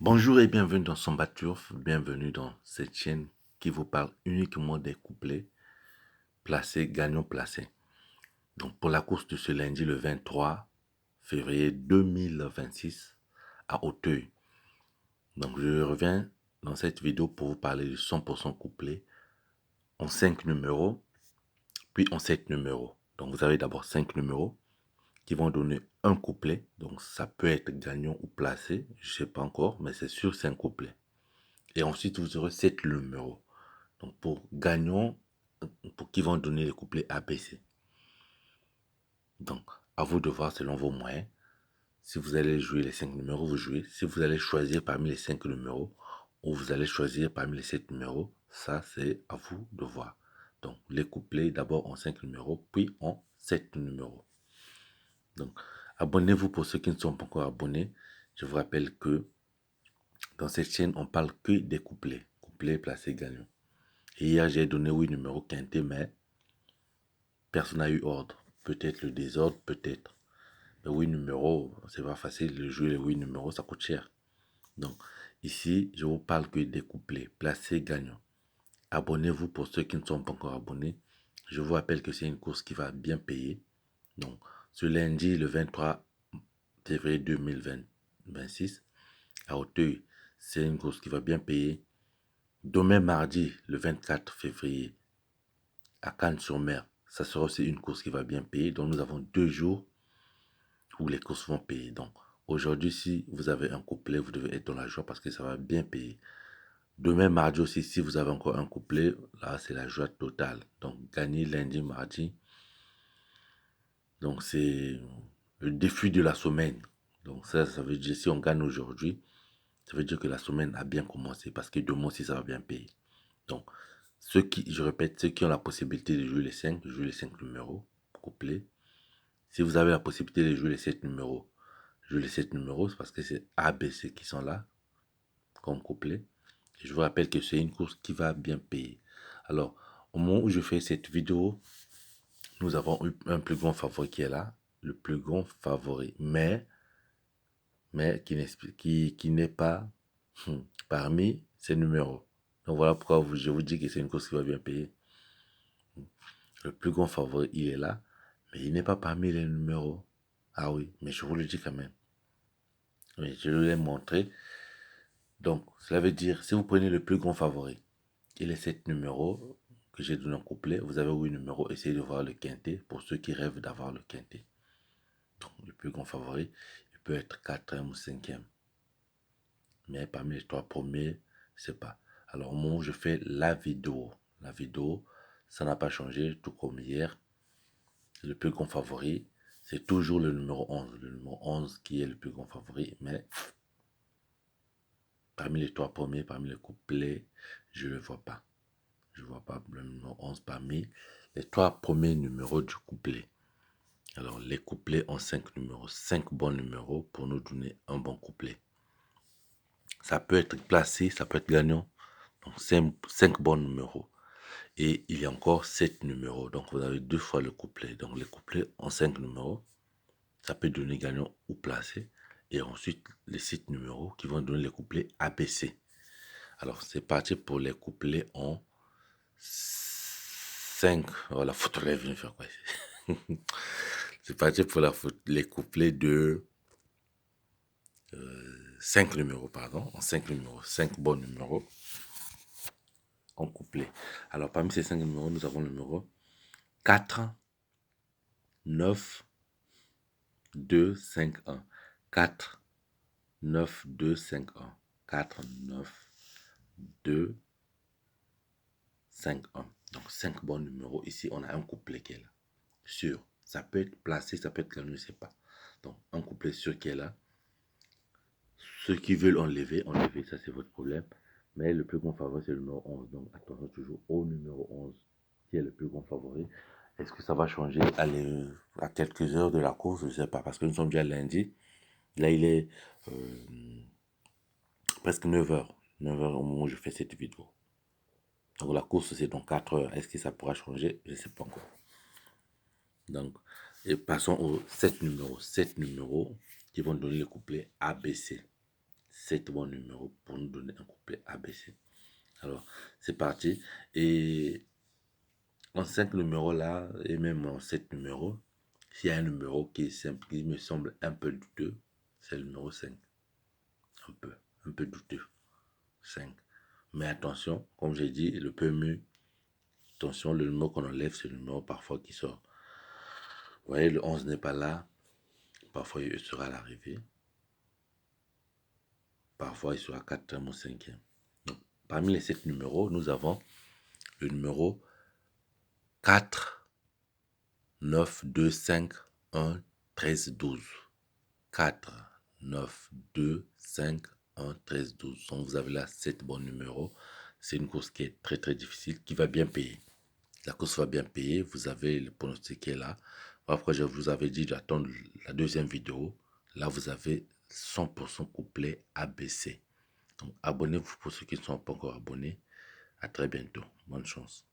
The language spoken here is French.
Bonjour et bienvenue dans Samba Turf, bienvenue dans cette chaîne qui vous parle uniquement des couplets placés, gagnants placés. Donc pour la course de ce lundi le 23 février 2026 à Auteuil. Donc je reviens dans cette vidéo pour vous parler du 100% couplet en 5 numéros, puis en 7 numéros. Donc vous avez d'abord 5 numéros qui vont donner un couplet. Donc ça peut être gagnant ou placé, je ne sais pas encore, mais c'est sûr c'est un couplet. Et ensuite vous aurez 7 numéros. Donc pour gagnant, pour qui vont donner les couplets ABC. Donc à vous de voir selon vos moyens. Si vous allez jouer les 5 numéros, vous jouez. Si vous allez choisir parmi les 5 numéros ou vous allez choisir parmi les 7 numéros, ça c'est à vous de voir. Donc les couplets d'abord en 5 numéros, puis en 7 numéros. Donc abonnez-vous pour ceux qui ne sont pas encore abonnés. Je vous rappelle que dans cette chaîne, on parle que des couplets. Couplets placés gagnants. Et hier, j'ai donné 8 numéros quintés, mais personne n'a eu ordre. Peut-être le désordre, peut-être. Mais 8 numéros, c'est pas facile de jouer les 8 numéros, ça coûte cher. Donc, ici, je vous parle que des couplets, placés gagnants. Abonnez-vous pour ceux qui ne sont pas encore abonnés. Je vous rappelle que c'est une course qui va bien payer. Donc, ce lundi, le 23 février 2026, à Auteuil, c'est une course qui va bien payer. Demain, mardi, le 24 février, à Cannes-sur-Mer, ça sera aussi une course qui va bien payer. Donc, nous avons 2 jours où les courses vont payer. Donc, aujourd'hui, si vous avez un couplet, vous devez être dans la joie parce que ça va bien payer. Demain, mardi aussi, si vous avez encore un couplet, là, c'est la joie totale. Donc, gagner lundi, mardi. Donc, c'est le défi de la semaine. Donc, ça veut dire, si on gagne aujourd'hui, ça veut dire que la semaine a bien commencé parce que demain aussi, ça va bien payer. Donc, je répète, ceux qui ont la possibilité de jouer les 5 numéros, couplets. Si vous avez la possibilité de jouer les 7 numéros, jouez les 7 numéros parce que c'est A, B, C qui sont là comme couplet. Et je vous rappelle que c'est une course qui va bien payer. Alors, au moment où je fais cette vidéo, nous avons eu un plus grand favori qui est là, le plus grand favori, mais qui n'est pas parmi ces numéros. Donc voilà pourquoi je vous dis que c'est une course qui va bien payer. Le plus grand favori, il est là, mais il n'est pas parmi les numéros. Ah oui, mais je vous le dis quand même. Oui, je l'ai montré. Donc, cela veut dire, si vous prenez le plus grand favori, et les 7 numéros que j'ai donné en couplet, vous avez 8 numéros, essayez de voir le quintet pour ceux qui rêvent d'avoir le quintet. Donc, le plus grand favori, il peut être 4e ou 5e. Mais parmi les 3 premiers, je sais pas. Alors, au moment où je fais la vidéo, ça n'a pas changé, tout comme hier. Le plus grand favori, c'est toujours le numéro 11. Le numéro 11 qui est le plus grand favori, mais parmi les 3 premiers, parmi les couplets, je ne le vois pas. Je ne vois pas le numéro 11 parmi les 3 premiers numéros du couplet. Alors, les couplets ont 5 numéros, 5 bons numéros pour nous donner un bon couplet. Ça peut être placé, ça peut être gagnant. Donc, 5 bons numéros. Et il y a encore 7 numéros. Donc, vous avez 2 fois le couplet. Donc, les couplets ont 5 numéros. Ça peut donner gagnant ou placé. Et ensuite, les 7 numéros qui vont donner les couplets ABC. Alors, c'est parti pour les couplets en 5. Oh, la photo, elle vient faire quoi ici? C'est parti pour les couplets de 5 numéros, pardon. En 5 numéros, 5 bons numéros en couplet. Alors, parmi ces 5 numéros, nous avons le numéro 4, 9, 2, 5, 1. 4, 9, 2, 5, 1. 4, 9, 2, 5, 1. Donc, 5 bons numéros. Ici, on a un couplet qui est là. Sûr. Ça peut être placé, ça peut être gagné, je ne sais pas. Donc, un couplet sûr qui est là. Ceux qui veulent enlever, ça c'est votre problème. Mais le plus grand favori, c'est le numéro 11. Donc, attention toujours au numéro 11, qui est le plus grand favori. Est-ce que ça va changer à quelques heures de la course? Je ne sais pas, parce que nous sommes déjà lundi. Là, il est presque 9h. 9h au moment où je fais cette vidéo. Donc, la course, c'est dans 4 heures. Est-ce que ça pourra changer? Je ne sais pas encore. Donc, et passons aux 7 numéros. 7 numéros qui vont donner le couplet ABC. 7 bons numéros pour nous donner un couplet ABC. Alors, c'est parti. Et en 5 numéros là, et même en 7 numéros, s'il y a un numéro qui est simple, qui me semble un peu douteux, c'est le numéro 5. Un peu douteux. 5. Mais attention, comme j'ai dit, le PMU, attention, le numéro qu'on enlève, c'est le numéro parfois qui sort. Vous voyez, le 11 n'est pas là. Parfois, il sera à l'arrivée. Parfois, il sera 4e ou 5e. Donc, parmi les 7 numéros, nous avons le numéro 4, 9, 2, 5, 1, 13, 12. 4, 9, 2, 5, 1, 13, 12. Donc, vous avez là 7 bons numéros. C'est une course qui est très, très difficile, qui va bien payer. La course va bien payer. Vous avez le pronostic qui est là. Après, je vous avais dit d'attendre la deuxième vidéo. Là, vous avez 100% couplet ABC. Donc, abonnez-vous pour ceux qui ne sont pas encore abonnés. À très bientôt. Bonne chance.